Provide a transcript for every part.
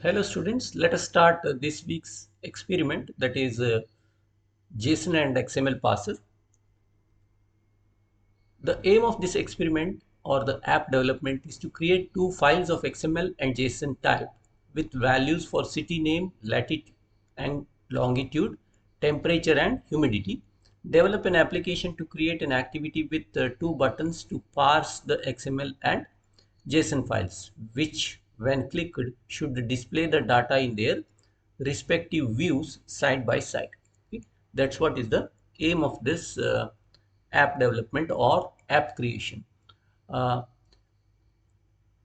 Hello students, let us start this week's experiment, that is JSON and XML parser. The aim of this experiment or the app development is to create two files of XML and JSON type with values for city name, latitude and longitude, temperature and humidity. Develop an application to create an activity with two buttons to parse the XML and JSON files, which when clicked should display the data in their respective views side by side. Okay? That's what is the aim of this app development or app creation. Uh,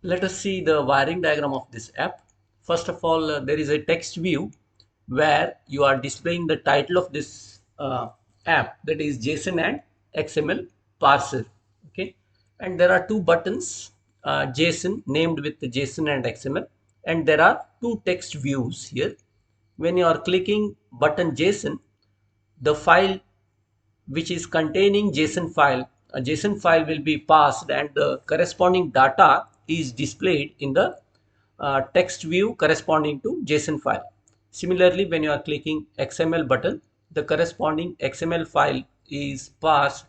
Let us see the wiring diagram of this app. First of all, there is a text view where you are displaying the title of this app, that is JSON and XML parser. Okay, and there are two buttons, JSON named with the JSON and XML, and there are two text views here. When you are clicking button JSON, the file which is containing JSON file, a JSON file will be passed and the corresponding data is displayed in the text view corresponding to JSON file. Similarly, when you are clicking XML button, the corresponding XML file is passed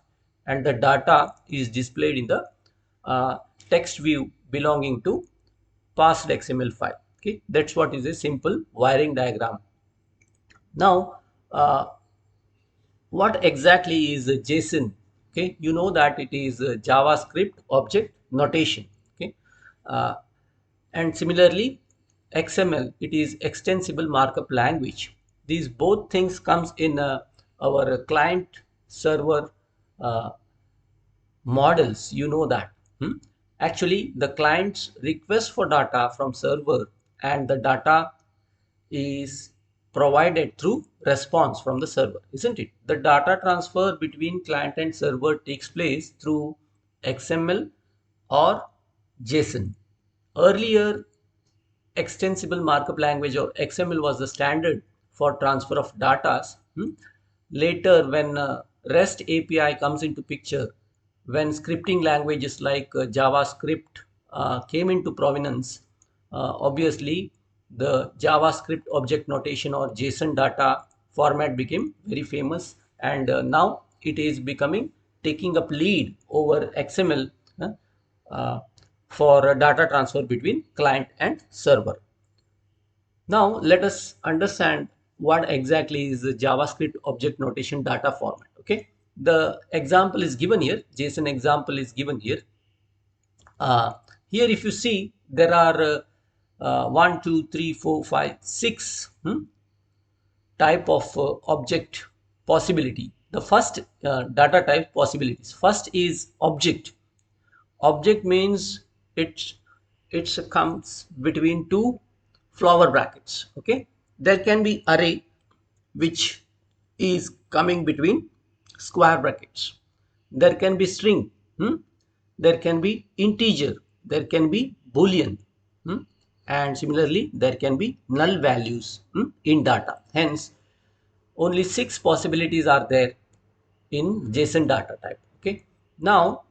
and the data is displayed in the text view belonging to passed XML file. Okay, that's what is a simple wiring diagram. Now, what exactly is a JSON? Okay, you know that it is a JavaScript object notation. Okay, uh, and similarly, XML, it is extensible markup language. These both things comes in our client server uh, models. You know that. Actually, the client's request for data from server and the data is provided through response from the server, isn't it? The data transfer between client and server takes place through XML or JSON. Earlier, extensible markup language or XML was the standard for transfer of data. Later, when REST API comes into picture, when scripting languages like JavaScript came into prominence, obviously the JavaScript object notation or JSON data format became very famous, and now it is becoming taking up lead over XML for data transfer between client and server. Now let us understand what exactly is the JavaScript object notation data format. Okay, the example is given here. JSON example is given here. Here, if you see, there are 1, 2, 3, 4, 5, 6 type of object possibility. The first data type possibilities. First is object. Object means it comes between two flower brackets. Okay, there can be array which is coming between square brackets. There can be string, there can be integer, there can be boolean, and similarly there can be null values in data. Hence, only 6 possibilities are there in JSON data type. Okay, now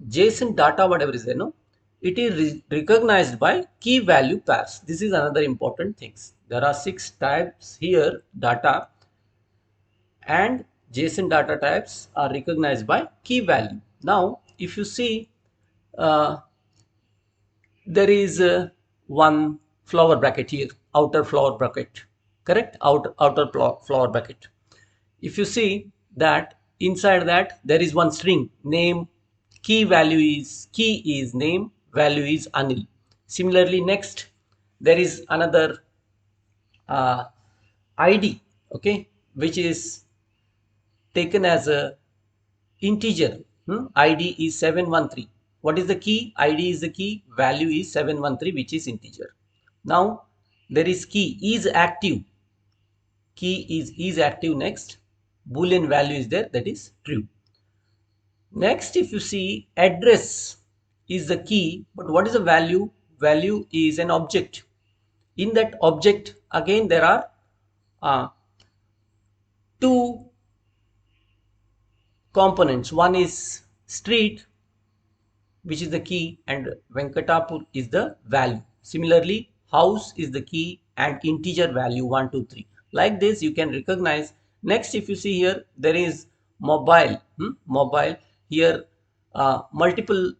JSON data, whatever is there, no, it is recognized by key value pairs. This is another important things. There are 6 types here data, and JSON data types are recognized by key value. Now if you see, uh, there is one flower bracket here, outer flower bracket, correct, outer flower bracket. If you see that inside that there is one string name, key is name, value is Anil. Similarly, next there is another ID, okay, which is taken as a integer. ID is 713. What is the key? ID is the key, value is 713, which is integer. Now there is key is active, is active. Next, boolean value is there, that is true. Next, if you see, address is the key, but what is the value? Value is an object. In that object, again there are two components. One is street, which is the key, and Venkatapur is the value. Similarly, house is the key and integer value 123. Like this you can recognize. Next, if you see here, there is mobile. Mobile here, multiple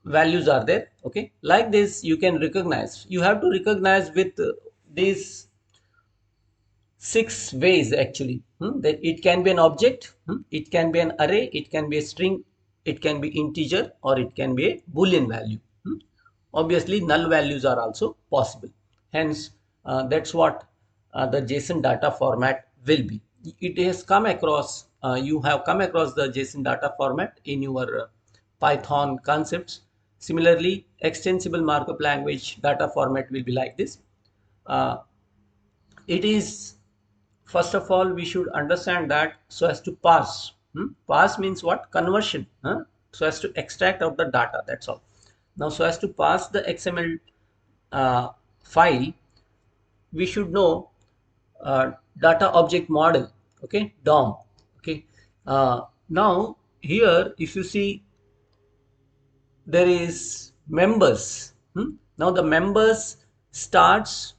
values are there. Okay, like this you can recognize. You have to recognize with these six ways actually. That it can be an object, it can be an array, it can be a string, it can be integer, or it can be a boolean value. Obviously null values are also possible. Hence that's what the JSON data format will be. It has come across, you have come across the JSON data format in your Python concepts. Similarly, extensible markup language data format will be like this. It is, first of all we should understand that so as to parse. Parse means what? Conversion. So as to extract out the data, that's all. Now so as to parse the XML file, we should know data object model. Okay, DOM. Okay, now here if you see, there is members. Now the members starts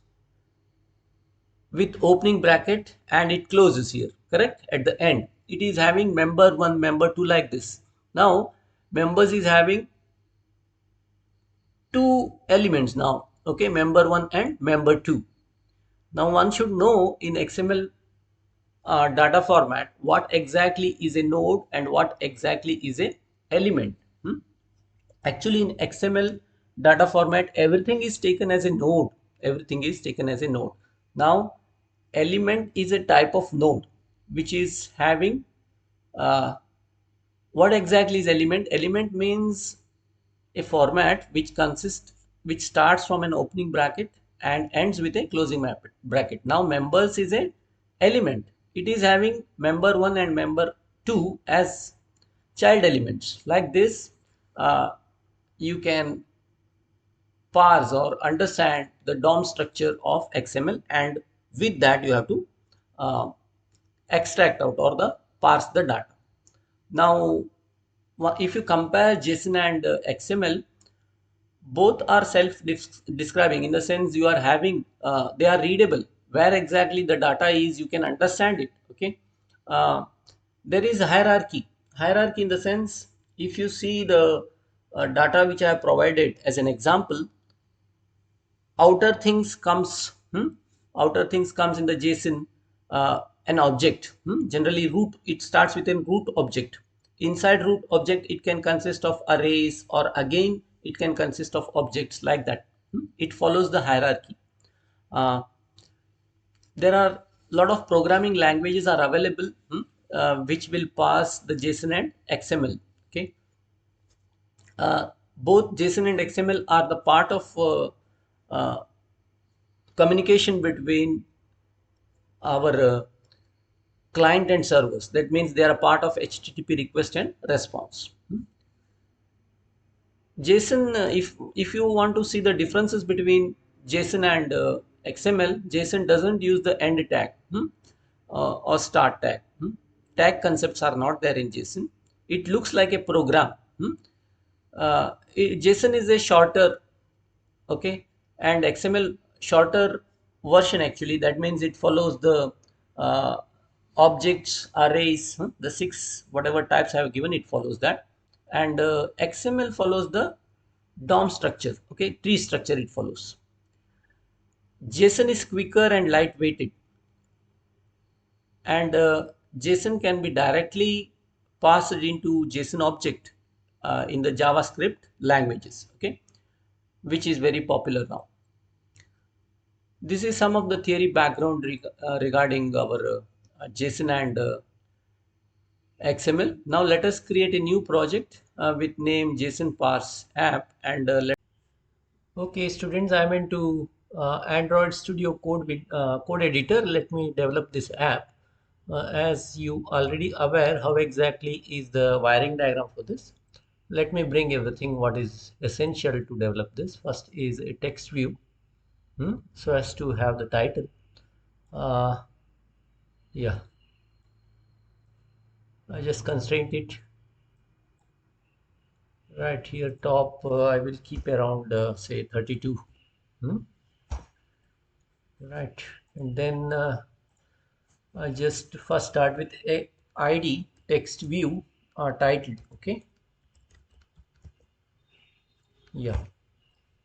with opening bracket and it closes here, correct? At the end it is having member 1, member 2, like this. Now members is having two elements now. Okay, member 1 and member 2. Now one should know in XML data format what exactly is a node and what exactly is a element. Actually in XML data format everything is taken as a node. Everything is taken as a node. Now element is a type of node which is having uh, what exactly is element? Element means a format which starts from an opening bracket and ends with a closing bracket. Now members is a element. It is having member 1 and member 2 as child elements. Like this you can parse or understand the DOM structure of XML, and with that you have to uh, extract out or the parse the data. Now if you compare JSON and XML, both are self describing, in the sense you are having they are readable. Where exactly the data is, you can understand it. Okay, uh, there is hierarchy in the sense, if you see the data which I have provided as an example, outer things comes outer things comes in the JSON, an object. Generally root, it starts with a root object. Inside root object it can consist of arrays, or again it can consist of objects, like that. It follows the hierarchy. uh, there are a lot of programming languages are available, which will pass the JSON and XML. Okay, both JSON and XML are the part of uh, communication between our client and servers. That means they are a part of HTTP request and response. JSON, if you want to see the differences between JSON and XML, JSON doesn't use the end tag or start tag. Tag concepts are not there in JSON. It looks like a program. JSON is a shorter, okay, and XML shorter version actually. That means it follows the uh, objects, arrays, the six whatever types I have given, it follows that. And XML follows the DOM structure, okay, tree structure it follows. JSON is quicker and lightweighted, and JSON can be directly passed into JSON object in the JavaScript languages, okay, which is very popular now. This is some of the theory background regarding our JSON and XML. Now let us create a new project with name JSON parse app, and okay students, I'm into Android Studio code editor. Let me develop this app. As you already aware, how exactly is the wiring diagram for this? Let me bring everything what is essential to develop this. First is a text view, so as to have the title. uh, yeah, I just constrained it right here top. I will keep around say 32. Hmm? Right. And then I just first start with a ID text view title. Okay. Yeah.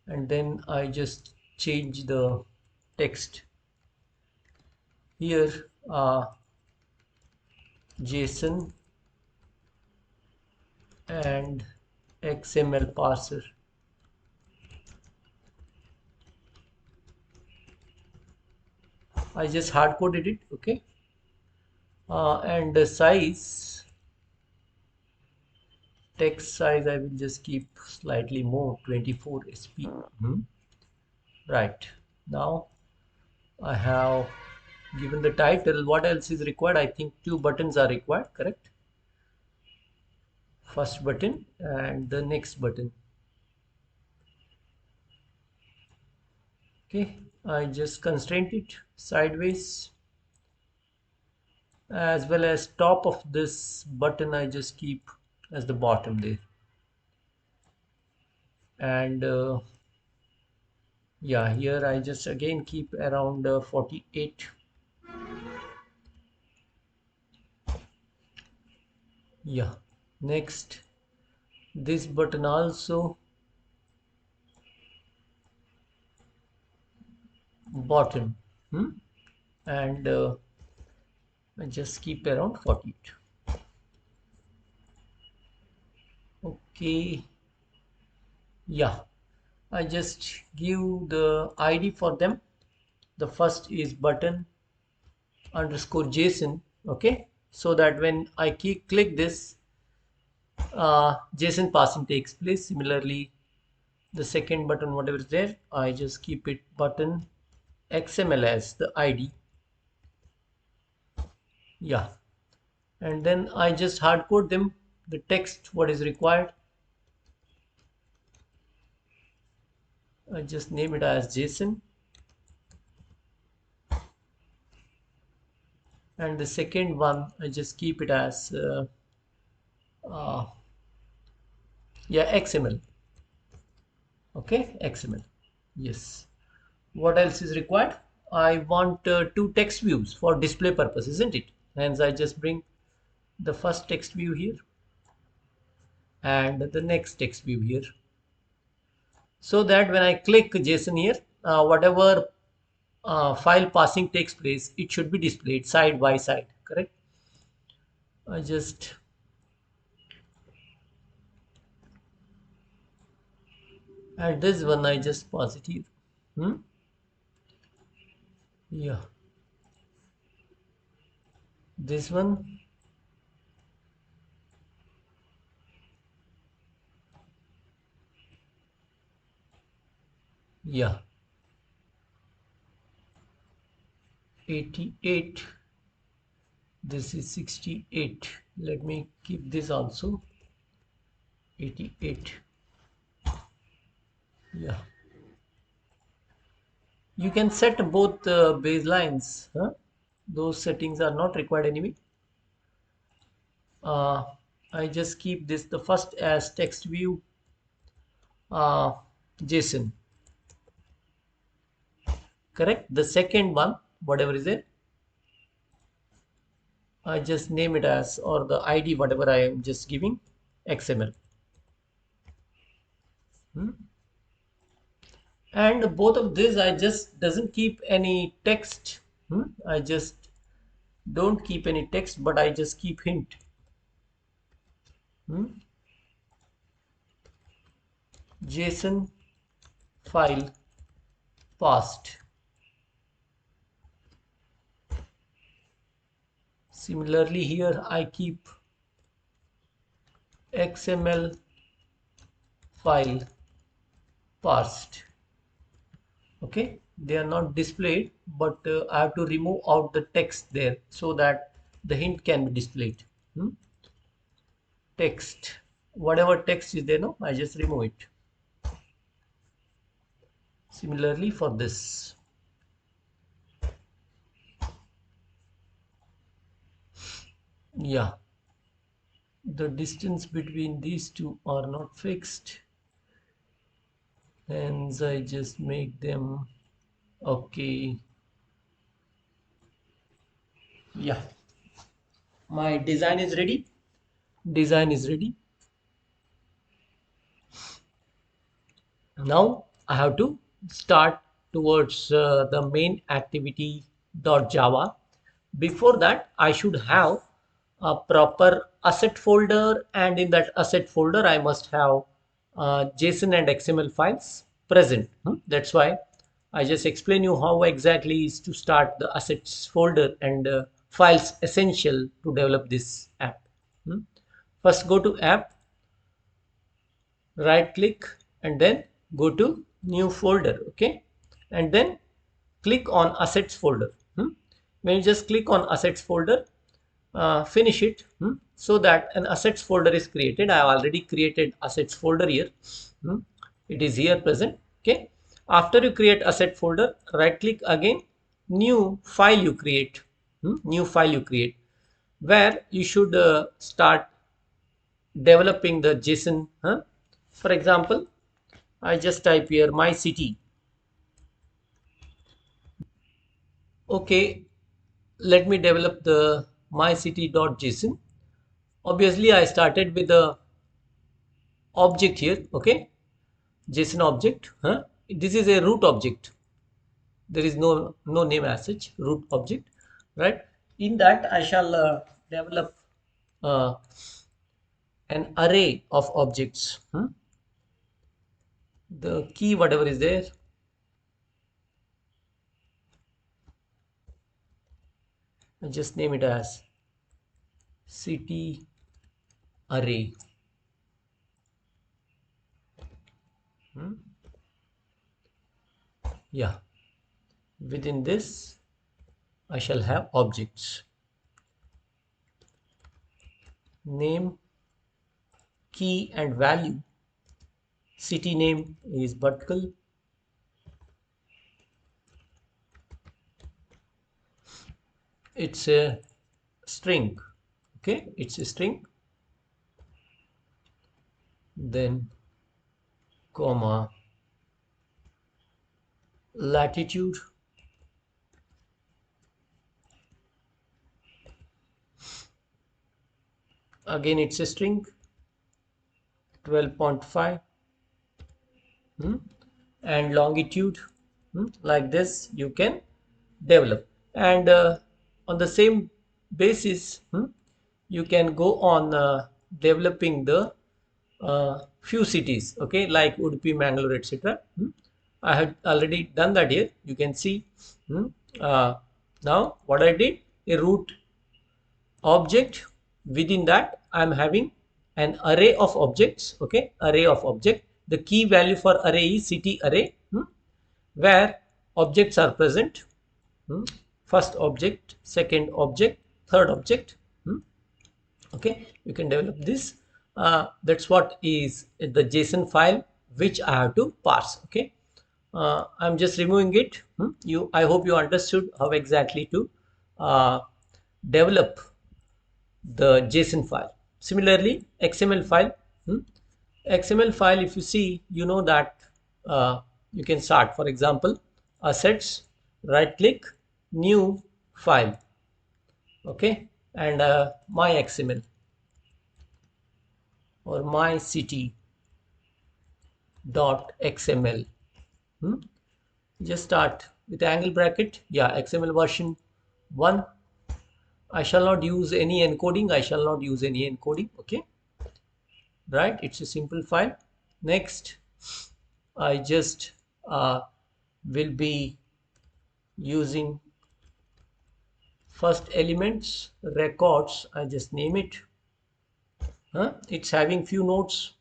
And then I just change the text here, JSON and XML parser. I just hard coded it. Okay. And the size, text size, I will just keep slightly more, 24 sp. Right. Now I have given the title. What else is required? I think two buttons are required, correct? First button and the next button. Okay, I just constraint it sideways, as well as top of this button I just keep as the bottom there. And yeah, here I just again keep around 48. Yeah, next this button also bottom. And I just keep around 48. Okay, yeah, I just give the ID for them. The first is button underscore JSON. Okay, so that when I click this, JSON passing takes place. Similarly, the second button, whatever is there, I just keep it button XML as the ID. Yeah, and then I just hard code them. The text, what is required, I just name it as JSON. And the second one, I just keep it as uh, yeah, XML. Okay, XML. Yes. What else is required? I want two text views for display purpose, isn't it? Hence I just bring the first text view here and the next text view here, so that when I click JSON here, whatever file passing takes place, it should be displayed side by side, correct? I just add this one, I just pass it here. Yeah, this one. Yeah, 88. This is 68. Let me keep this also 88. Yeah, you can set both baselines, huh? Those settings are not required anyway. uh, I just keep this the first as text view, uh, JSON, correct? The second one, whatever is it, I just name it as, or the ID whatever I am just giving, XML. And both of this I just doesn't keep any text. I just don't keep any text, but I just keep hint. JSON file passed. Similarly here I keep XML file parsed. Okay, they are not displayed, but I have to remove out the text there so that the hint can be displayed. Text, whatever text is there, no, I just remove it. Similarly for this. Yeah, the distance between these two are not fixed. Hence I just make them okay. Yeah, my design is ready. Design is ready. Now I have to start towards the main activity .java. Before that, I should have a proper asset folder, and in that asset folder, I must have JSON and XML files present. That's why I just explain you how exactly is to start the assets folder and files essential to develop this app. First, go to app, right click, and then go to new folder. Okay, and then click on assets folder. When you just click on assets folder, finish it, so that an assets folder is created. I have already created assets folder here. It is here present. Okay, after you create asset folder, right click again, new file you create. New file you create, where you should start developing the JSON. For example, I just type here my city. Okay, let me develop the my city.json. Obviously, I started with the object here. Okay, JSON object. This is a root object. There is no name as such. Root object, right? In that, I shall develop uh, an array of objects. The key, whatever is there, I just name it as city array. Yeah, within this I shall have objects, name, key and value. City name is Bhatkal. It's a string. Okay, it's a string. Then comma latitude. Again, it's a string. 12.5. And longitude. Like this you can develop, and on the same basis you can go on developing the few cities, okay, like Udupi, Mangalore, etc. I had already done that here. You can see. uh, Now what I did, a root object, within that I'm having an array of objects. Okay, array of object. The key value for array is city array, where objects are present. First object, second object, third object. Okay, you can develop this. That's what is the JSON file which I have to parse. Okay, I'm just removing it. I hope you understood how exactly to uh, develop the JSON file. Similarly, XML file. XML file, if you see, you know that you can start, for example, assets, right click, new file. Okay, and my XML or my city dot XML. Just start with angle bracket. Yeah, XML version 1. I shall not use any encoding. I shall not use any encoding. Okay, right, it's a simple file. Next, I just will be using first elements records. I just name it. It's having few nodes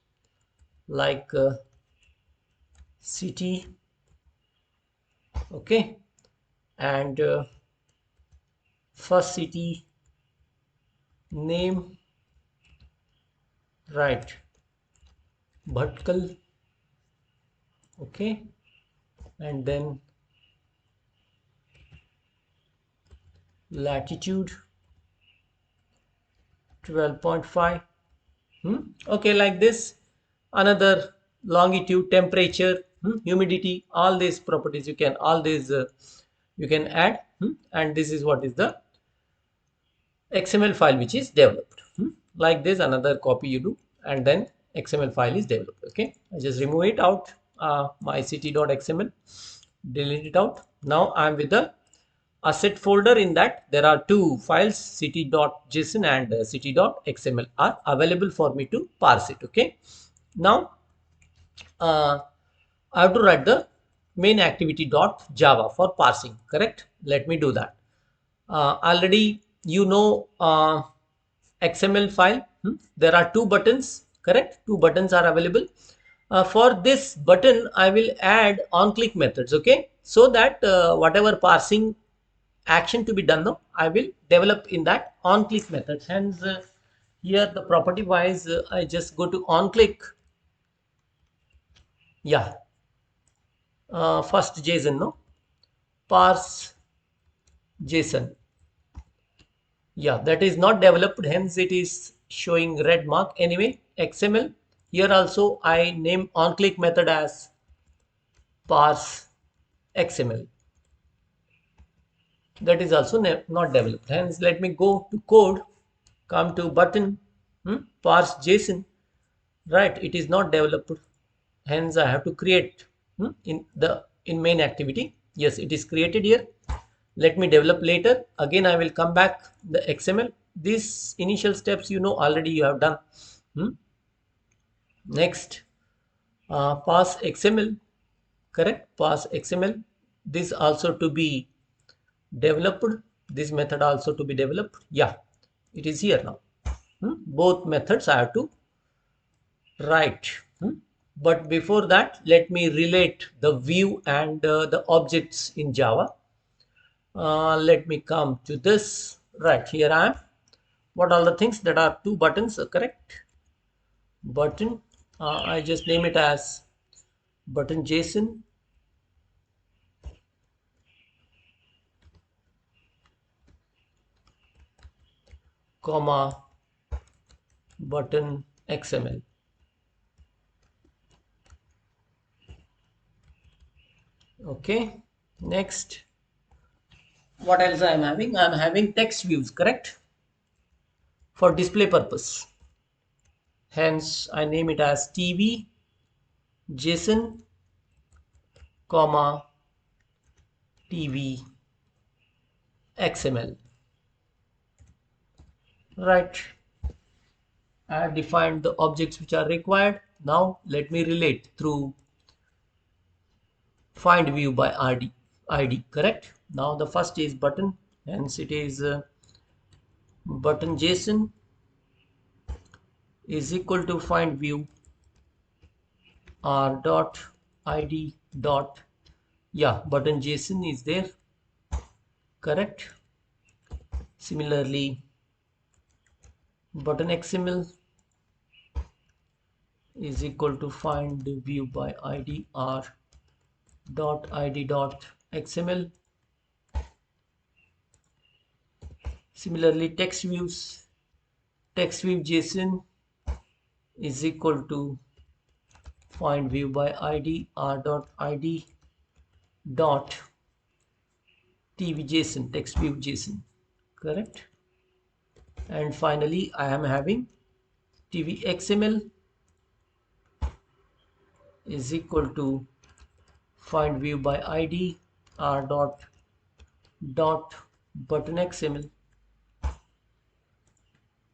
like city. Okay, and first city name, right, Bhatkal. Okay, and then latitude 12.5. Okay, like this. Another longitude, temperature, humidity, all these properties you can, all these you can add, and this is what is the XML file which is developed. Like this, another copy you do, and then XML file is developed. Okay, I just remove it out, my ct.xml, delete it out. Now I am with the asset folder. In that there are two files, ct.json and ct.xml are available for me to parse it. Okay, now I have to write the main activity.java for parsing, correct? Let me do that. Already you know XML file. There are two buttons, correct? Two buttons are available. For this button, I will add on-click methods, okay? So that whatever parsing action to be done now, I will develop in that on-click method. Hence, here the property wise, I just go to on-click. Yeah, first JSON, no? Parse JSON. Yeah, that is not developed, hence it is showing red mark. Anyway, XML, here also I name on-click method as parse XML. That is also not developed. Hence, let me go to code, come to button, parse JSON. Right, it is not developed. Hence, I have to create in main activity. Yes, it is created here. Let me develop later. Again, I will come back the XML. These initial steps, you know, already you have done. Next, pass XML, correct? Pass XML. This also to be developed. This method also to be developed. Yeah, it is here now. Both methods I have to write. But before that, let me relate the view and the objects in Java. Let me come to this. Right, here I am. What are the things that are two buttons, correct? Button, I just name it as button JSON, comma button XML. Okay, next, what else I am having? I am having text views, correct, for display purpose. Hence I name it as TV JSON, comma TV XML. Right, I have defined the objects which are required. Now let me relate through find view by ID, correct? Now the first is button, hence it is button JSON is equal to find view r dot id dot, yeah, button JSON is there, correct? Similarly, button XML is equal to find view by id r dot id dot XML. Similarly, text view JSON is equal to find view by id r dot id dot TV JSON, text view JSON, correct? And finally, I am having TV XML is equal to find view by id r dot button XML.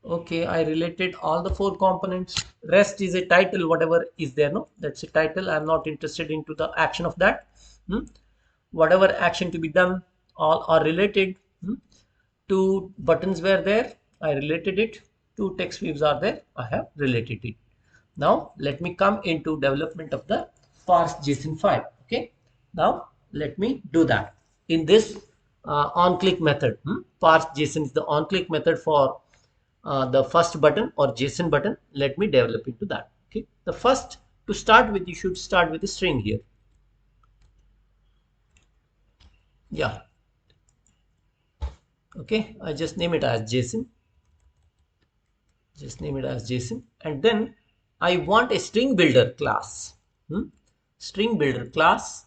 Okay, I related all the four components. Rest is a title, whatever is there, no, that's a title. I'm not interested into the action of that. Whatever action to be done, all are related. Two buttons were there, I related it. Two text views are there, I have related it. Now let me come into development of the parse JSON file. Okay, now let me do that in this on-click method. Parse JSON is the on-click method for the first button or JSON button. Let me develop into that. Okay, the first, to start with, you should start with a string here. Yeah, okay, I just name it as JSON. Just name it as JSON, and then I want a string builder class. string builder class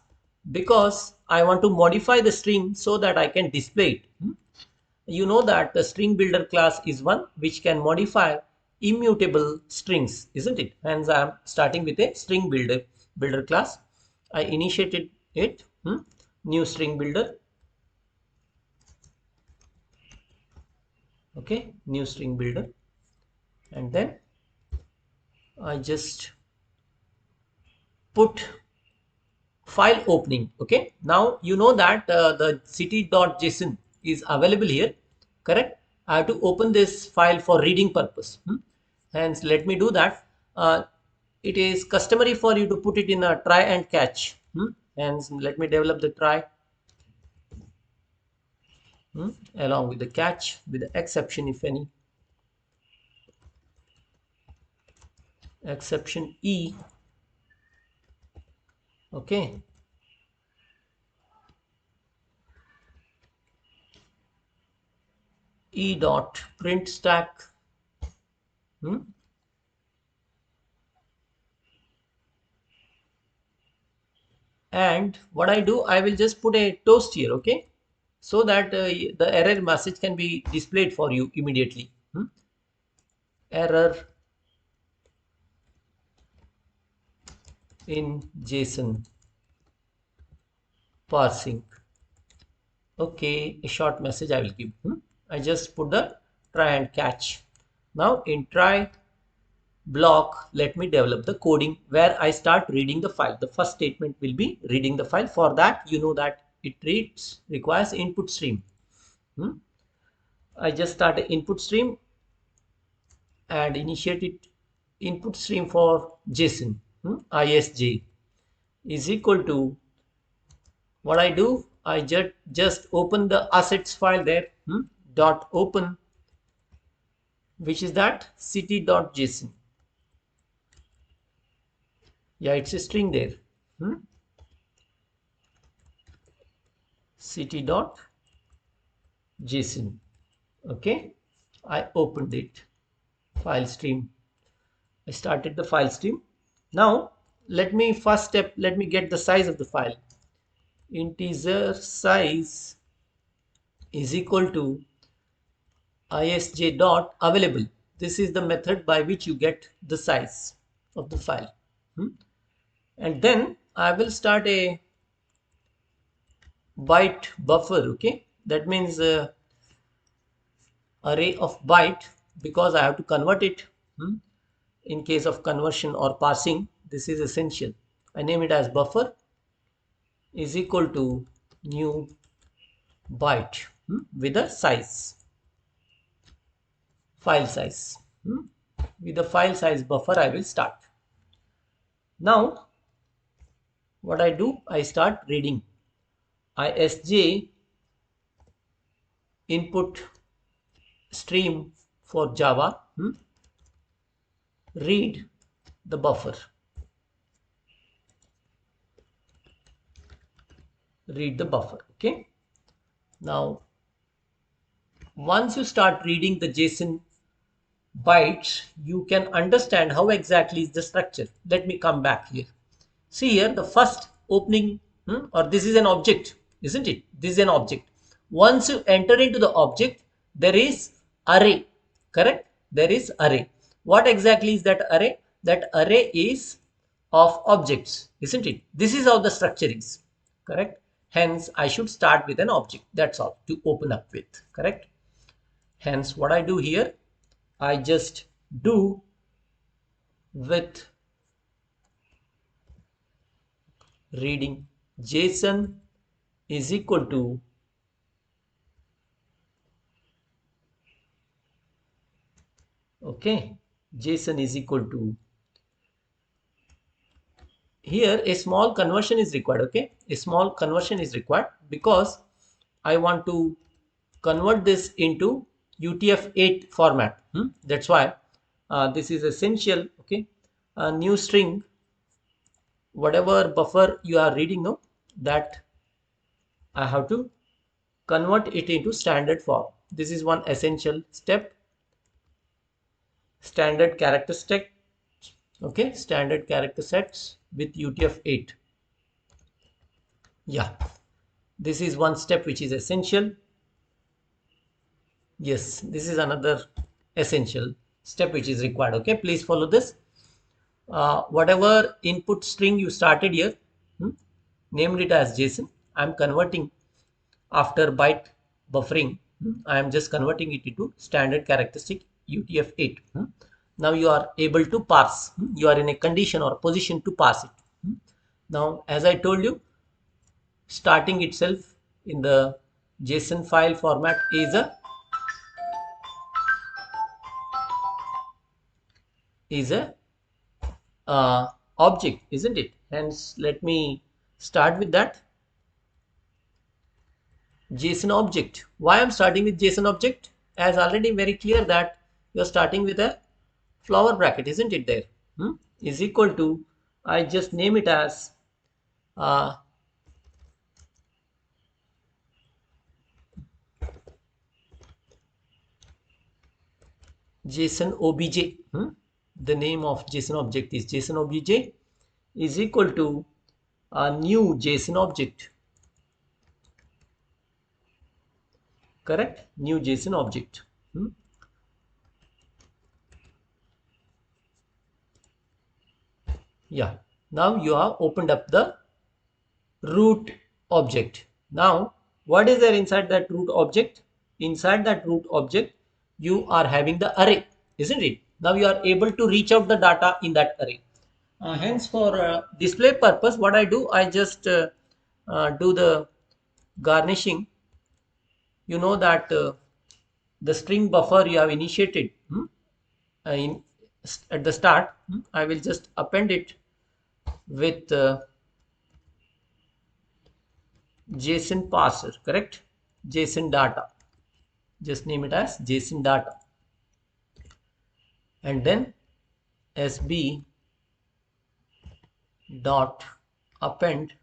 because I want to modify the string so that I can display it. You know that the string builder class is one which can modify immutable strings, isn't it? Hence I am starting with a string builder class. I initiated it, new string builder. Okay, new string builder, and then I just put file opening. Okay, now you know that the city.json is available here, correct? I have to open this file for reading purpose. Hence let me do that. It is customary for you to put it in a try and catch. Hence let me develop the try along with the catch with the exception, if any, exception e. Okay, e dot print stack. And what I do, I will just put a toast here, okay, so that the error message can be displayed for you immediately. Error in JSON parsing. Okay, a short message I will give. I just put the try and catch. Now in try block, let me develop the coding where I start reading the file. The first statement will be reading the file. For that, you know that it requires input stream. I just start an input stream and initiate it. Input stream for JSON, ISJ is equal to, what I do, I just open the assets file there, dot open, which is that city.json. Yeah, it's a string there. City.json. Okay, I opened it. File stream. I started the file stream. Now let me first step, let me get the size of the file. Integer size is equal to isj dot available. This is the method by which you get the size of the file. And then I will start a byte buffer. Okay, that means array of byte, because I have to convert it. In case of conversion or parsing, this is essential. I name it as buffer is equal to new byte with a size, file size. With the file size buffer I will start. Now what I do, I start reading ISJ input stream for Java, read the buffer, read the buffer. Okay, now once you start reading the JSON bytes, you can understand how exactly is the structure. Let me come back here. See here, the first opening, or this is an object, isn't it? This is an object. Once you enter into the object, there is array, correct? There is array. What exactly is that array? That array is of objects, isn't it? This is how the structure is, correct? Hence, I should start with an object. That's all to open up with, correct? Hence, what I do here, I just do with reading JSON is equal to JSON is equal to, here a small conversion is required. Okay, a small conversion is required because I want to convert this into UTF-8 format. That's why this is essential. Okay, a new string, whatever buffer you are reading, no, that I have to convert it into standard form. This is one essential step. Standard character set. Okay, standard character sets with UTF-8. Yeah, this is one step which is essential. Yes, this is another essential step which is required. Okay, please follow this. Whatever input string you started here, hmm, named it as JSON. I'm converting after byte buffering. I am just converting it into standard characteristic UTF-8. Now you are able to parse. You are in a condition or position to parse it. Now, as I told you, starting itself in the JSON file format is a object, isn't it? Hence, let me start with that JSON object. Why I'm starting with JSON object? As already very clear that you're starting with a flower bracket, isn't it there? Is equal to, I just name it as uh, JSON obj. The name of JSON object is JSON obj is equal to a new JSON object. Correct? New JSON object. Yeah. Now you have opened up the root object. Now, what is there inside that root object? Inside that root object, you are having the array, isn't it? Now you are able to reach out the data in that array. Hence, for display purpose, what I do, I just do the garnishing. You know that the string buffer you have initiated in at the start. I will just append it with JSON parser, correct? JSON data. Just name it as JSON data. And then SB dot append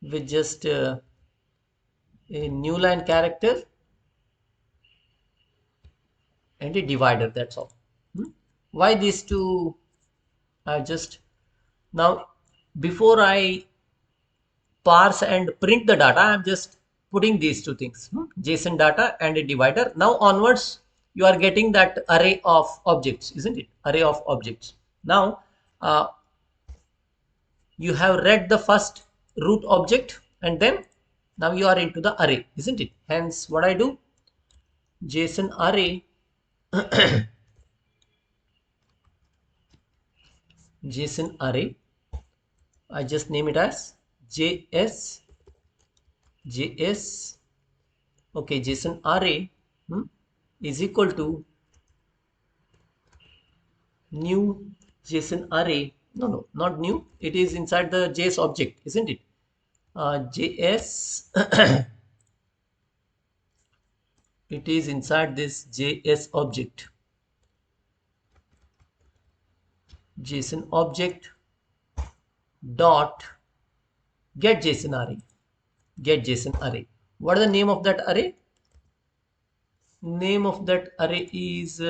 with just a new line character and a divider. That's all. Why these two? I just now before I parse and print the data, I'm just putting these two things, JSON data and a divider. Now onwards, you are getting that array of objects, isn't it? Array of objects. Now, you have read the first root object and then now you are into the array, isn't it? Hence, what I do, JSON array, JSON array, I just name it as JS, okay, JSON array is equal to new JSON array. No, not new. It is inside the JS object, isn't it? JS, it is inside this JS object. JSON object dot get JSON array. Get JSON array. What is the name of that array? Name of that array is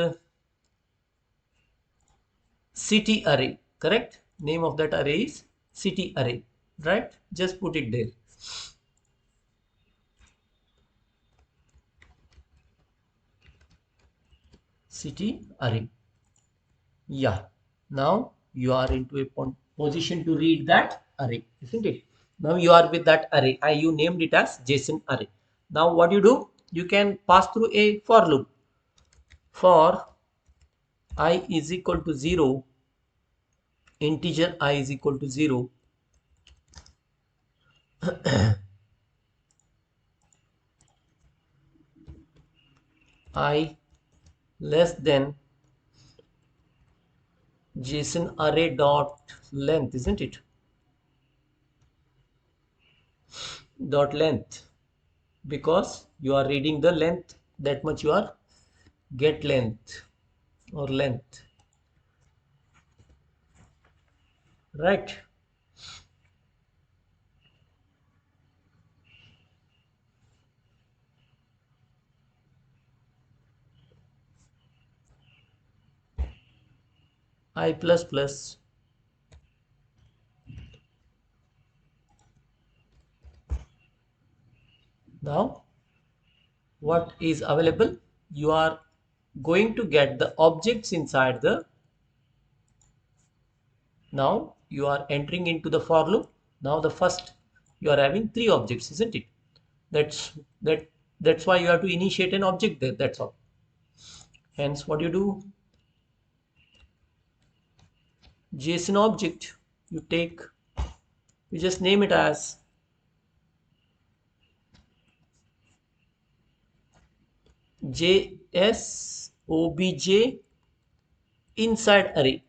city array. Correct? Name of that array is city array. Right? Just put it there. City array. Yeah. Now you are into a position to read that array, isn't it? Now you are with that array. You named it as JSON array. Now what you do? You can pass through a for loop. For I is equal to 0, integer I is equal to 0, I less than JSON array dot length, isn't it? Dot length, because you are reading the length, that much you are get length or length, right? I plus plus Now what is available? You are going to get the objects inside the, now you are entering into the for loop. Now the first, you are having three objects, isn't it? That's that that's why you have to initiate an object there, that's all. Hence what you do, JSON object, you take, you just name it as JSOBJ inside array,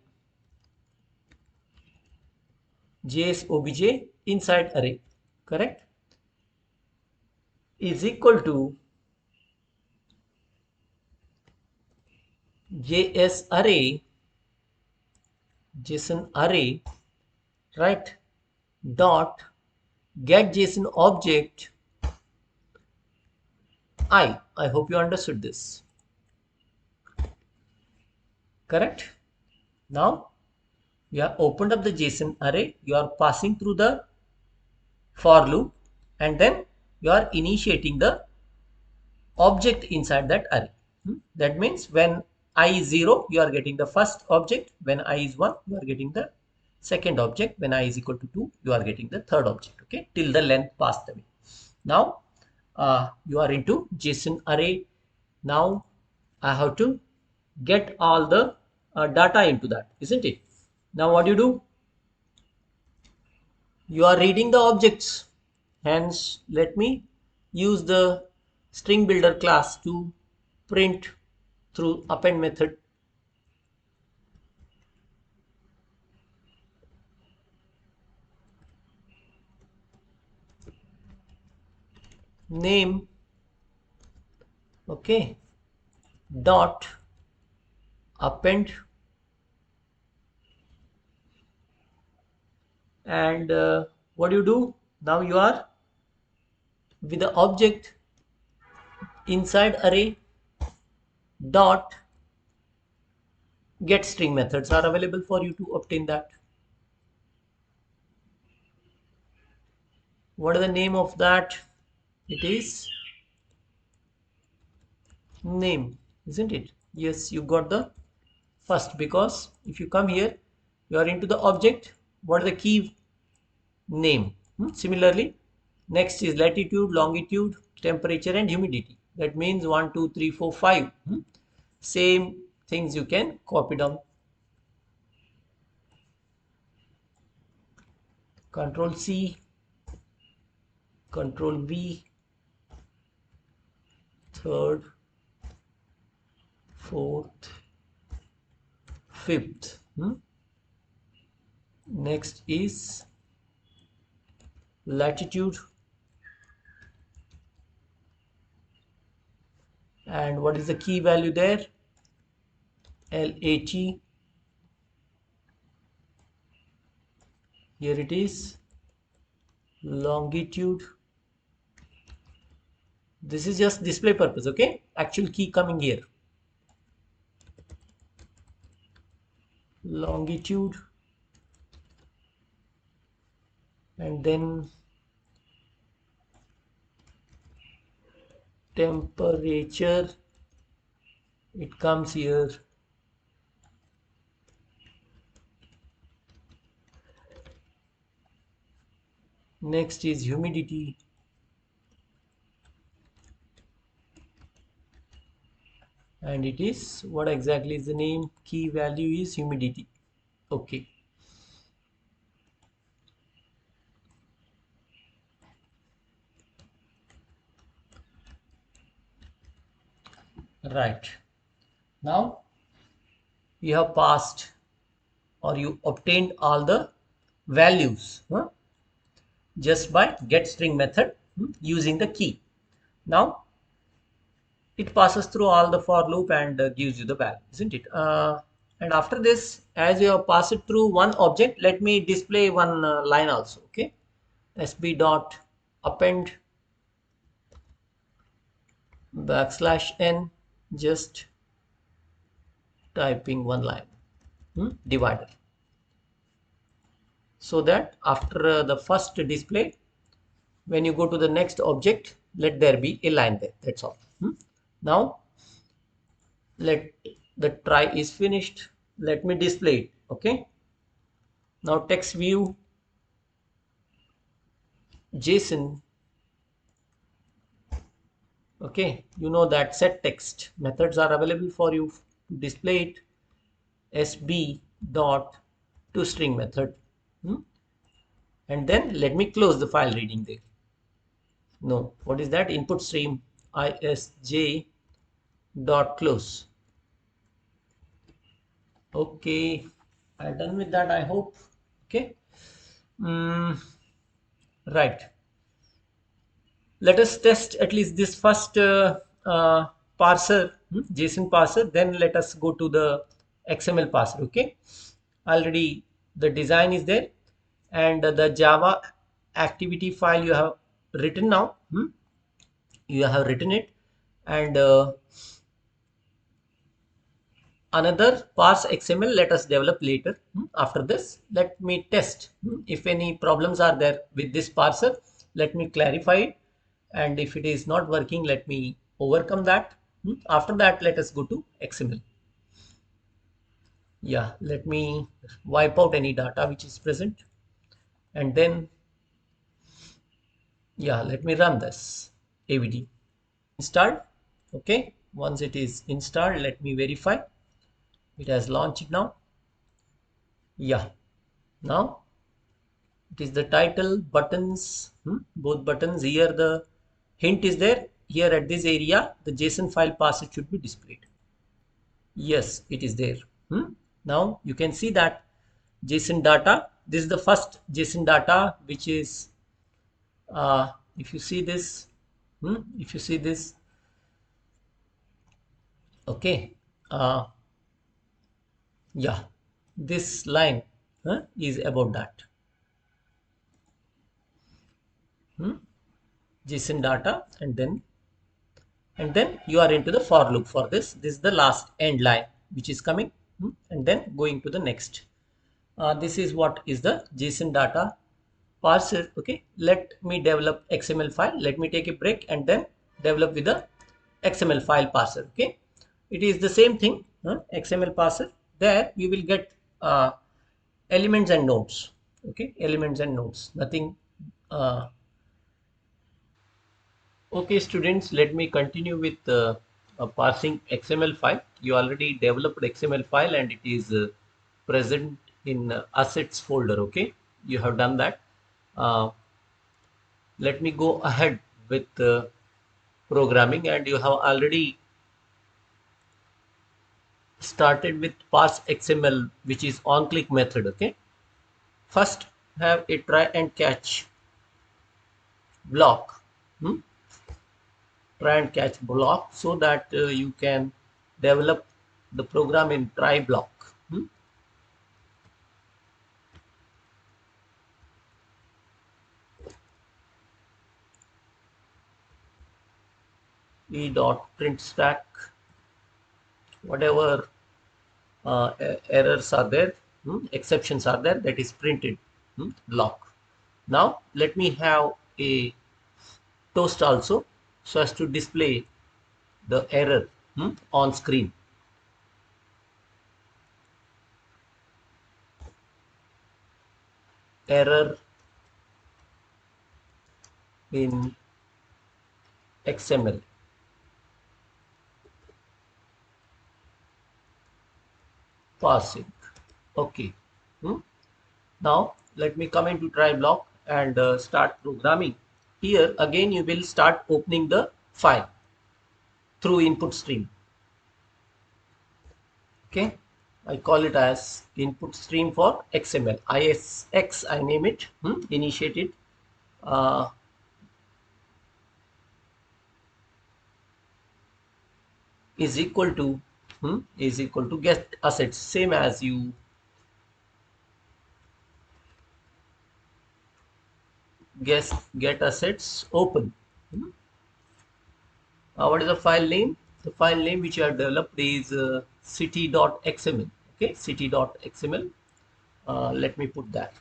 JSOBJ inside array, correct, is equal to JS array, JSON array, right, dot get JSON object I hope you understood this, correct. Now you have opened up the JSON array, you are passing through the for loop, and then you are initiating the object inside that array. That means when I is 0, you are getting the first object. When I is 1, you are getting the second object. When I is equal to 2, you are getting the third object. Okay, till the length passed away. Now you are into JSON array. Now I have to get all the data into that, isn't it? Now what you do? You are reading the objects. Hence, let me use the string builder class to print through append method. Name, okay, dot append, and what do you do? Now you are with the object inside array dot get string methods are available for you to obtain that. What is the name of that? It is name, isn't it? Yes, you got the first, because if you come here, you are into the object. What is the key? Name. Similarly, next is latitude, longitude, temperature, and humidity. That means 1, 2, 3, 4, 5. Same things you can copy down. Control C, Control V, third, fourth, fifth. Next is latitude, and what is the key value there? LAT. Here it is. Longitude. This is just display purpose, okay? Actual key coming here. Longitude, and then temperature, it comes here. Next is humidity, and it is, what exactly is the name? Key value is humidity. Okay, right. Now you have passed, or you obtained all the values just by get string method using the key. Now it passes through all the for loop and gives you the value, isn't it? And after this, as you have passed it through one object, let me display one line also. Okay, sb dot append \n, just typing one line, divider, so that after the first display, When you go to the next object, let there be a line there. That's all. Now let the try is finished. Let me display it. Okay. Now text view JSON. Okay, you know that set text methods are available for you to display it. SB dot toString method. And then let me close the file reading there. No, what is that? Input stream ISJ dot close. Okay, I'm done with that, I hope. Okay. Right. Let us test at least this first parser, JSON parser. Then let us go to the XML parser. Okay. Already the design is there, and the Java activity file you have written now. You have written it, and another parse XML let us develop later. After this, let me test if any problems are there with this parser. Let me clarify it, and if it is not working, let me overcome that. After that, let us go to XML. Yeah, let me wipe out any data which is present, and then yeah, let me run this AVD. Installed. Okay, once it is installed, let me verify it has launched now. Yeah, now it is the title, buttons, both buttons. Here the hint is there. Here at this area, the JSON file parser should be displayed. Yes, it is there. Now you can see that JSON data. This is the first JSON data, which is if you see this, if you see this, okay, yeah, this line is about that. JSON data, and then you are into the for loop for this. This is the last end line which is coming, and then going to the next. This is what is the JSON data parser. Okay, let me develop XML file. Let me take a break and then develop with the XML file parser. Okay, it is the same thing. XML parser. There you will get elements and nodes. Okay, elements and nodes. Nothing. Okay, students, let me continue with parsing XML file. You already developed XML file and it is present in assets folder. Okay, you have done that. Let me go ahead with programming, and you have already started with parse XML, which is on click method. Okay, first have a try and catch block. Try and catch block so that you can develop the program in try block. E dot print stack, whatever errors are there, exceptions are there, that is printed block. Now let me have a toast also, so as to display the error on screen. Error in XML. Parsing. Okay. Now let me come into try block and start programming. Here again you will start opening the file through input stream. Okay, I call it as input stream for XML. ISX I name it. Initiated. Uh, is equal to get assets, same as you get assets open. What is the file name? The file name which you have developed is city.xml. Okay, city.xml. Let me put that.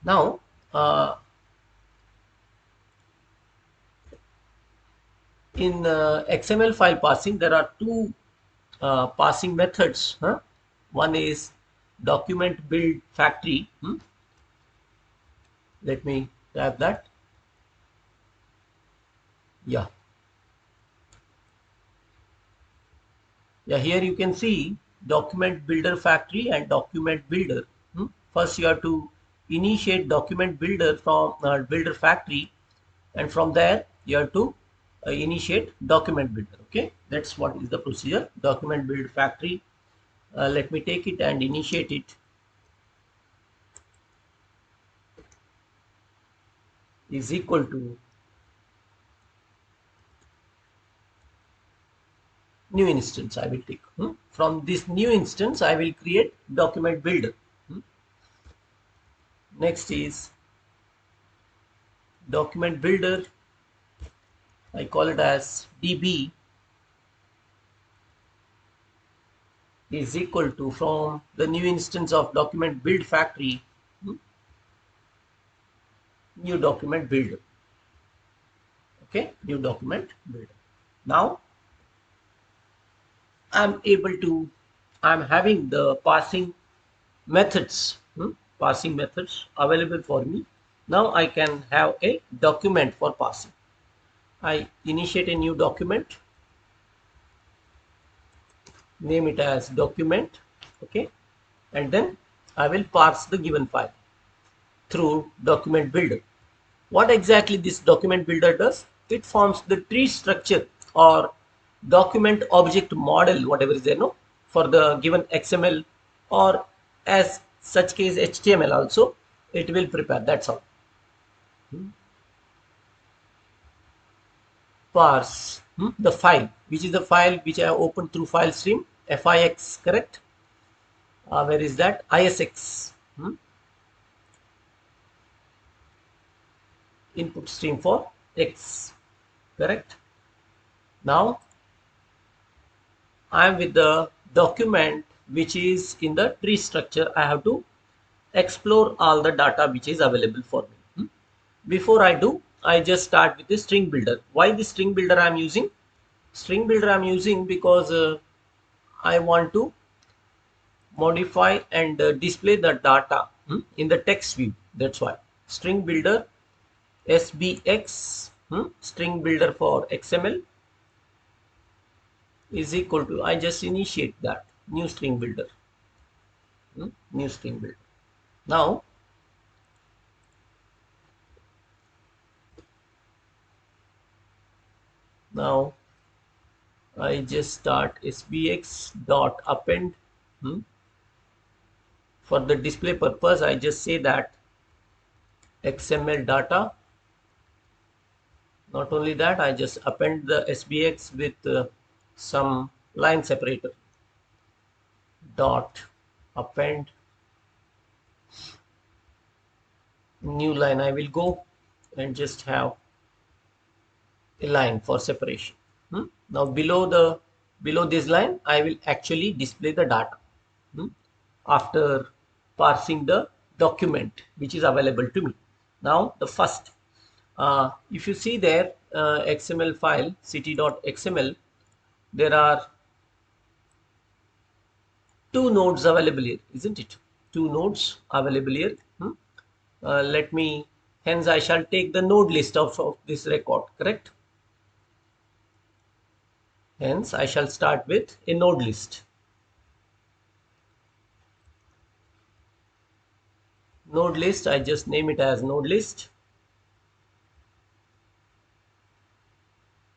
Now, in XML file parsing, there are two parsing methods. One is document build factory. Let me type that. Yeah. Yeah, here you can see document builder factory and document builder. First, you have to initiate document builder from builder factory, and from there you have to initiate document builder. Okay, that's what is the procedure. Document build factory. Let me take it and initiate it. Is equal to new instance. I will take from this new instance. I will create document builder. Next is document builder. I call it as db is equal to from the new instance of document build factory, new document builder. Okay, new document builder. Now I'm having the parsing methods available for me. Now I can have a document for parsing. I initiate a new document, name it as document. Okay, and then I will parse the given file through document builder. What exactly this document builder does? It forms the tree structure or document object model, whatever is there, no, for the given XML, or as such case HTML also it will prepare. That's all. Parse the file, which is the file which I have opened through file stream FIX, correct? Where is that? ISX, input stream for X, correct? Now I am with the document which is in the tree structure. I have to explore all the data which is available for me. Before I do, I just start with the string builder. Why the string builder I am using? String builder I am using because I want to modify and display the data in the text view. That's why string builder SBX, string builder for XML is equal to, I just initiate that new string builder. New string builder. Now I just start SBX dot append. For the display purpose, I just say that XML data. Not only that, I just append the SBX with some line separator. Dot append new line. I will go and just have a line for separation. Now below this line, I will actually display the data after parsing the document which is available to me. Now the first, if you see there, XML file city.xml, there are two nodes available here, isn't it? Two nodes available here. Let me, hence I shall take the node list of this record, correct? Hence I shall start with a node list. Node list, I just name it as node list.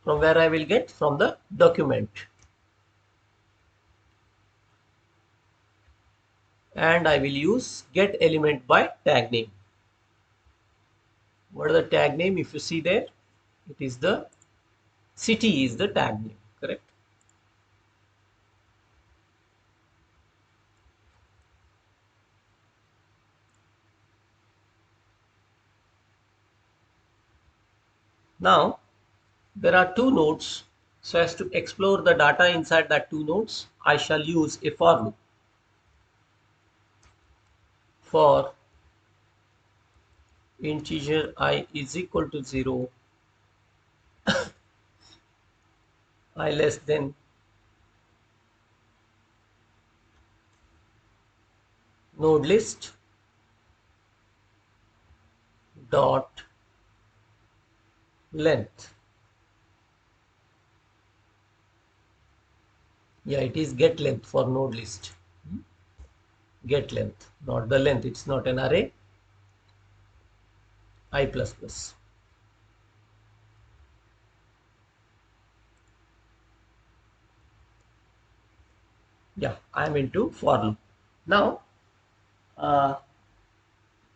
From where I will get? From the document. And I will use get element by tag name. What is the tag name? If you see there, it is the city is the tag name, correct? Now there are two nodes. So as to explore the data inside that two nodes, I shall use a for loop. For integer I is equal to 0, I less than node list dot length. Yeah, it is get length for node list. Get length, not the length. It's not an array. I plus plus. Yeah, I'm into for loop. Now, uh,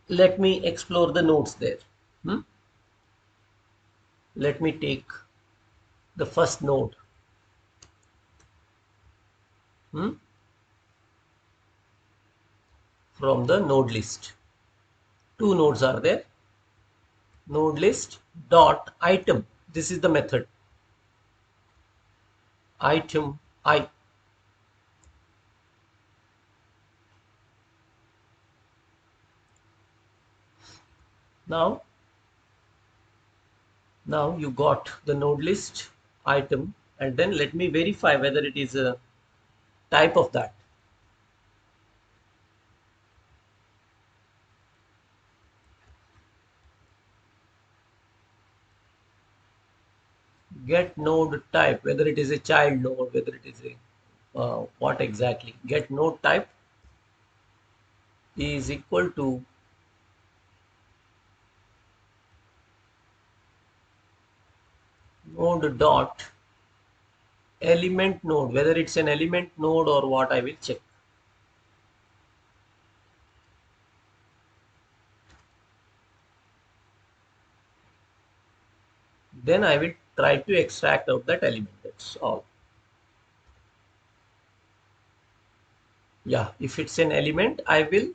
let me explore the nodes there. Hmm? Let me take the first node. Hmm? From the node list. Two nodes are there. Node list dot item. This is the method. Item I. Now, now you got the node list item, and then let me verify whether it is a type of that. Get node type, whether it is a child node, whether it is a what exactly. Get node type is equal to node dot element node, whether it's an element node or what, I will check. Then I will try to extract out that element. That's all. Yeah, if it's an element, I will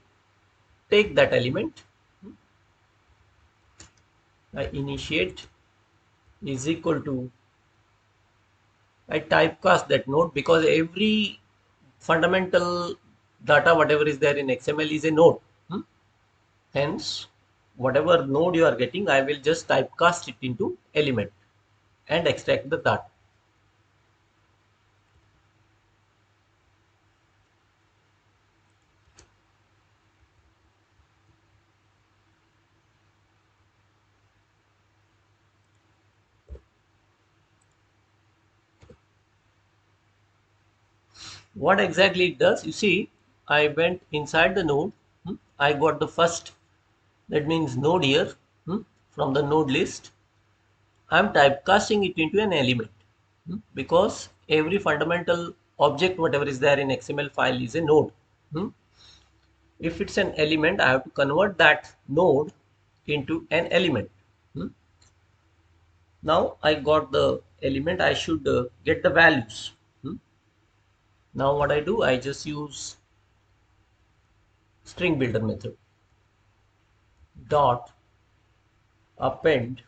take that element. I initiate is equal to, I typecast that node because every fundamental data, whatever is there in XML, is a node. Hence, whatever node you are getting, I will just typecast it into element and extract the data. What exactly it does, you see, I went inside the node. I got the first, that means node here. From the node list, I'm typecasting it into an element, because every fundamental object, whatever is there in XML file, is a node. If it's an element, I have to convert that node into an element. Now I got the element, I should get the values. Now what I do, I just use string builder method dot append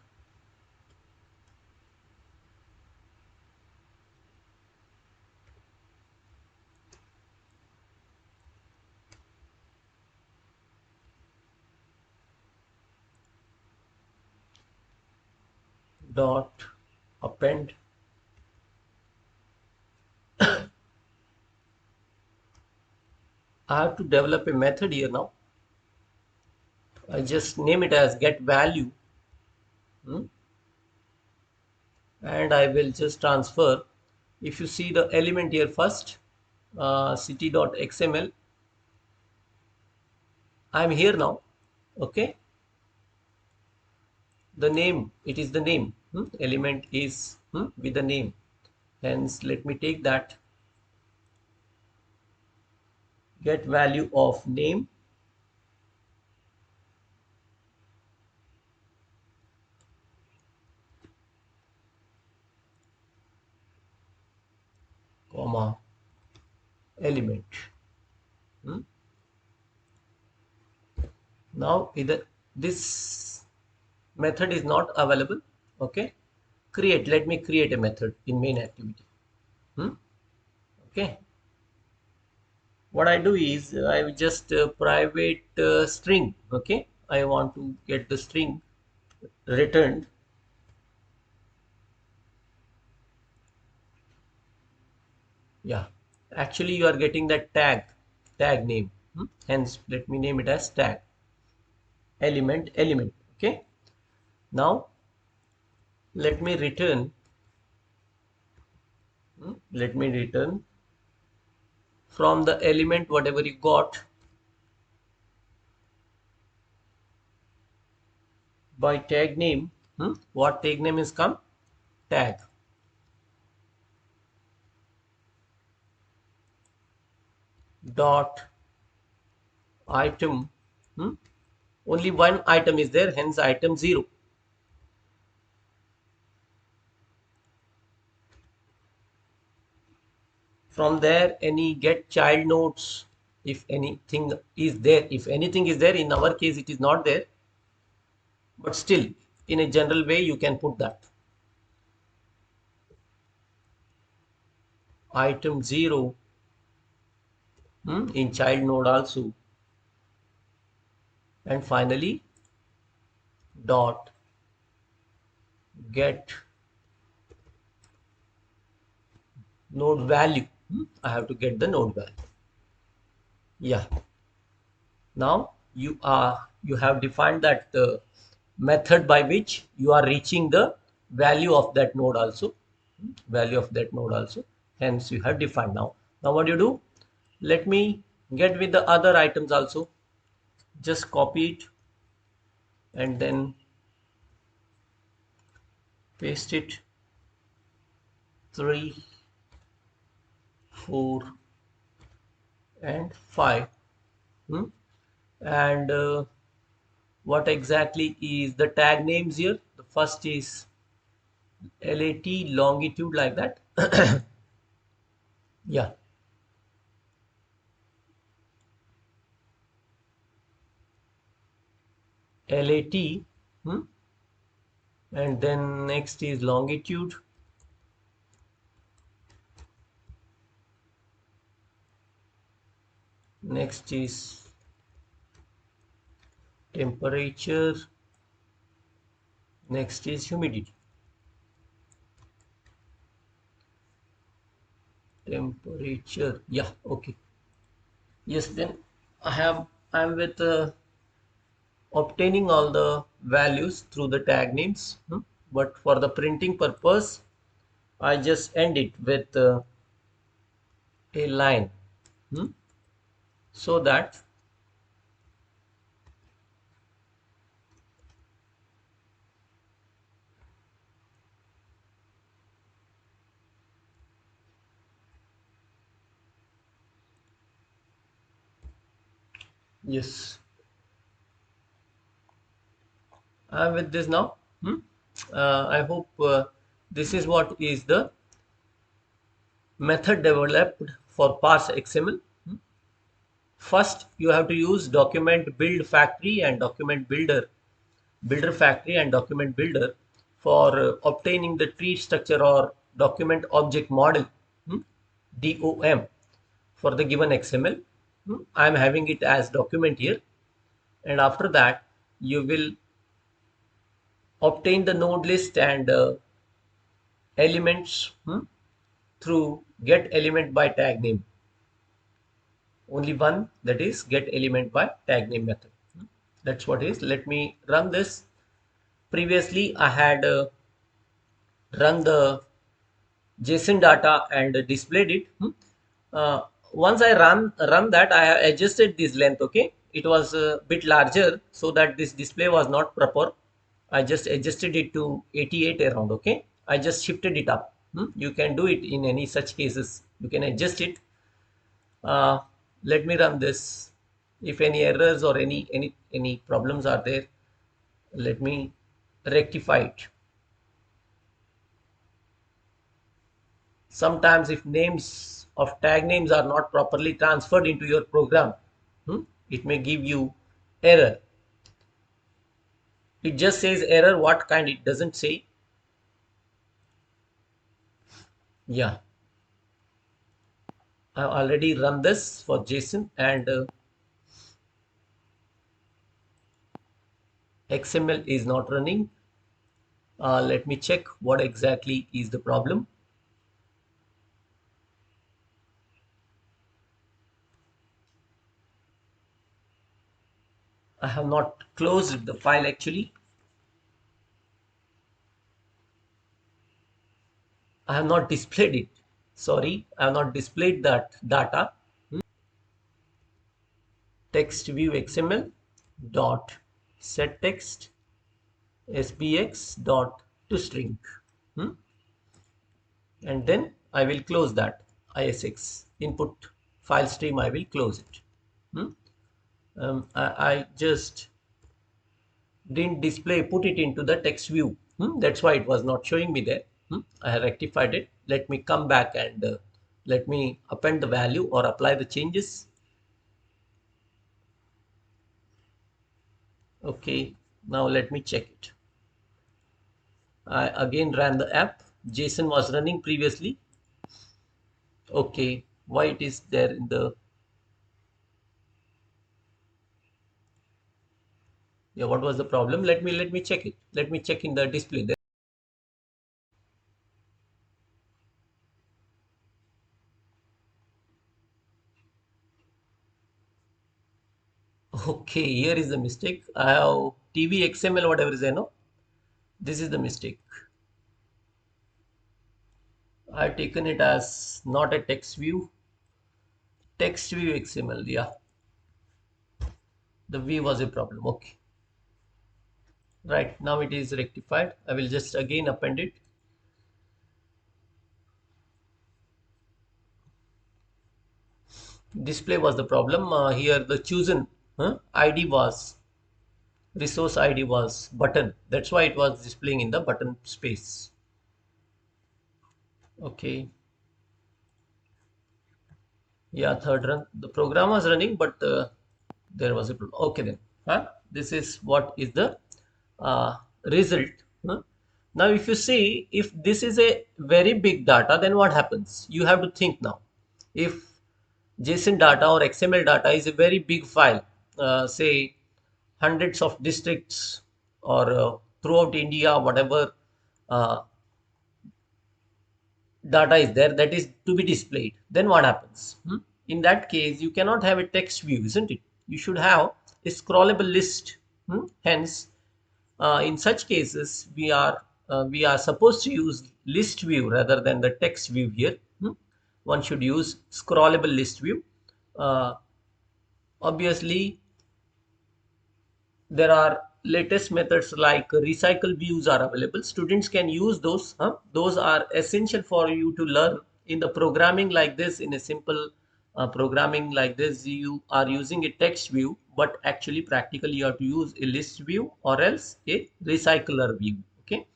dot append I have to develop a method here now. I just name it as get value, and I will just transfer. If you see the element here first, city.xml, I am here now. Okay, the name, it is the name. Element is with the name. Hence, let me take that get value of name, comma element. Now either this method is not available. Okay, create, let me create a method in main activity. Okay, what I do is I will just private string. Okay, I want to get the string returned. Yeah, actually you are getting that tag name. Hence, let me name it as tag element. Okay. Now let me return. Let me return from the element whatever you got by tag name. What tag name is come? Tag dot item. Hmm? Only one item is there, hence item 0. From there, any get child nodes, if anything is there. If anything is there, in our case it is not there, but still in a general way you can put that item 0 in child node also, and finally dot get node value. I have to get the node value. Yeah, now you have defined that method by which you are reaching the value of that node also. Hence you have defined. Now what do you do? Let me get with the other items also. Just copy it and then paste it. 3, 4 and 5. And what exactly is the tag names here? The first is lat longitude, like that. Yeah, lat. hmm? And then next is longitude. Next is temperature. Next is humidity. Temperature. Yeah, okay. Yes, then I'm with obtaining all the values through the tag names. But for the printing purpose, I just end it with a line. hmm, so that yes, I'm with this now. I hope this is what is the method developed for parse XML. First, you have to use document build factory and document builder factory and document builder for obtaining the tree structure or document object model. DOM, for the given XML. I am having it as document here, and after that you will obtain the node list and elements through get element by tag name. Only one, that is get element by tag name method. That's what is. Let me run this. Previously I had run the JSON data and displayed it. Once I run that, I have adjusted this length. Okay, it was a bit larger, so that this display was not proper. I just adjusted it to 88 around. Okay, I just shifted it up. You can do it in any such cases. You can adjust it. Uh, Let me run this. If any errors or any problems are there, let me rectify it. Sometimes if names of tag names are not properly transferred into your program, it may give you error. It just says error, what kind it doesn't say. Yeah, I already run this for JSON, and XML is not running. Let me check what exactly is the problem. I have not closed the file actually. I have not displayed it. Sorry, I have not displayed that data. Text view XML dot set text sbx dot to string. And then I will close that ISX input file stream. I will close it. I just didn't display, put it into the text view. That's why it was not showing me there. I have rectified it. Let me come back and let me append the value or apply the changes. Okay, now let me check it. I again ran the app. JSON was running previously. Okay, why it is there in the, yeah, what was the problem? Let me check it. Let me check in the display there. Okay, here is the mistake. I have TV XML, whatever is there, no? This is the mistake. I've taken it as not a text view. Text view XML, yeah. The view was a problem. Okay. Right, now it is rectified. I will just again append it. Display was the problem. Here the chosen ID was, resource ID was button. That's why it was displaying in the button space. Okay. Yeah, third run. The program was running, but there was a problem. Okay then. This is what is the result. Huh? Now, if you see, if this is a very big data, then what happens? You have to think now. If JSON data or XML data is a very big file, say hundreds of districts or throughout India, whatever uh, data is there that is to be displayed, then what happens? In that case, you cannot have a text view, isn't it? You should have a scrollable list. Hence, in such cases, we are supposed to use list view rather than the text view here. One should use scrollable list view. Uh, Obviously, there are latest methods like recycle views are available. Students can use those. Those are essential for you to learn in the programming like this. In a simple programming like this, you are using a text view, but actually practically you have to use a list view or else a recycler view. Okay.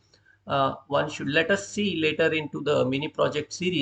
One should let us see later into the mini project series